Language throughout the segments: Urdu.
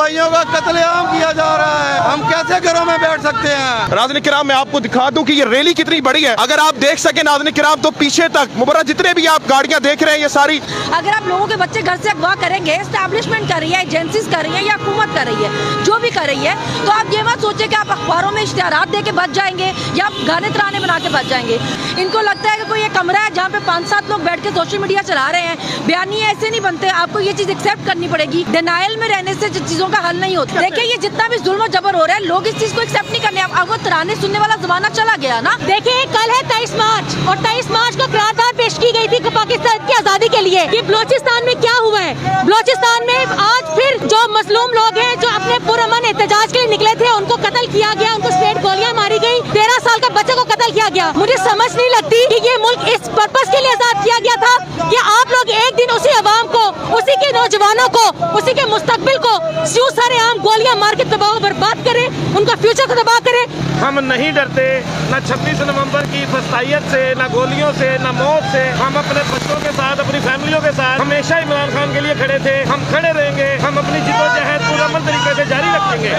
بھائیوں کا قتل عام کیا جا رہا ہے، ہم کیسے گھروں میں بیٹھ سکتے ہیں؟ ناظرین کرام میں آپ کو دکھا دوں کہ یہ ریلی کتنی بڑی ہے، اگر آپ دیکھ سکیں ناظرین کرام تو پیچھے تک مبارک جتنے بھی آپ گاڑیاں دیکھ رہے ہیں یہ ساری، اگر آپ لوگوں کے بچے گھر سے اغوا کریں گے، اسٹیبلشمنٹ کر رہی ہے، ایجنسیز کر رہی ہے یا حکومت کر رہی ہے، جو بھی کر رہی ہے، تو آپ یہ مت سوچیں کہ آپ اخباروں میں اشتہارات دے کے بچ جائیں گے یا آپ گانے ترانے بنا کے بچ جائیں گے۔ ان کو لگتا ہے کہ کوئی ایک کمرہ ہے جہاں پہ 5-7 لوگ بیٹھ کے سوشل میڈیا چلا رہے ہیں، بیانیے ایسے نہیں بنتے، آپ کو یہ چیز ایکسیپٹ کرنی پڑے گی۔ ڈینائل میں رہنے سے چیزوں کا حل نہیں ہوتا۔ دیکھیں یہ جتنا بھی ظلم و جبر ہو رہا ہے، لوگ اس چیز کو ایکسیپٹ نہیں کرنے، آپ کو ترانے سننے والا زمانہ چلا گیا نا۔ دیکھیں کل ہے 23 مارچ اور 23 مارچ کو قرارداد پیش کی گئی تھی پاکستان کی آزادی کے لیے۔ یہ بلوچستان میں کیا ہوا ہے؟ بلوچستان میں آج پھر جو مظلوم لوگ ہیں جو اپنے پرامن احتجاج کے لیے نکلے تھے ان کو قتل کیا گیا، ان کو اسٹریٹ گولیاں ماری گئی، 13 سال کا بچے کو قتل کیا گیا۔ مجھے سمجھ نہیں لگتی کہ یہ ملک اس پرپس کے لیے آزاد کیا گیا تھا کہ آپ لوگ ایک دن اسی عوام کو، اسی کے نوجوانوں کو، اسی کے مستقبل کو سیوں سارے عام گولیاں مار کے تباہ و برباد کریں، ان کا فیوچر کو تباہ کریں۔ ہم نہیں ڈرتے نہ 26 نومبر کی فسطائیت سے، نہ گولیوں سے، نہ موت سے۔ ہم اپنے بچوں کے ساتھ، اپنی فیملیوں کے ساتھ ہمیشہ عمران خان کے لیے کھڑے تھے، ہم کھڑے رہیں گے، ہم اپنی جدوجہد پرامن طریقے سے جاری رکھیں گے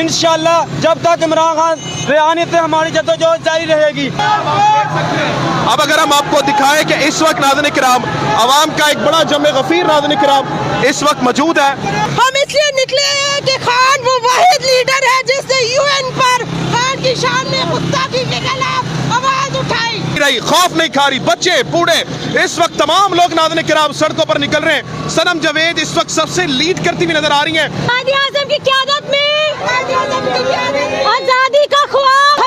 انشاءاللہ۔ جب تک عمران خان ریحانیت ہے ہماری جدوجہد جاری رہے گی۔ اب اگر ہم آپ کو دکھائیں کہ اس وقت ناظرین کرام عوام کا ایک بڑا جمع غفیر ناظرین کرام اس وقت موجود ہے۔ ہم اس لیے نکلے ہیں کہ خان وہ واحد لیڈر ہے جس نے UN پر خان کی شان میں گستاخی کے خلاف آواز اٹھائی۔ خوف نہیں کھا رہی، بچے بوڑھے اس وقت تمام لوگ ناظرین کرام سڑکوں پر نکل رہے ہیں۔ صنم جاوید اس وقت سب سے لیڈ کرتی ہوئی نظر آ رہی ہیں۔ قائد اعظم کی قیادت میں آزادی کا خواب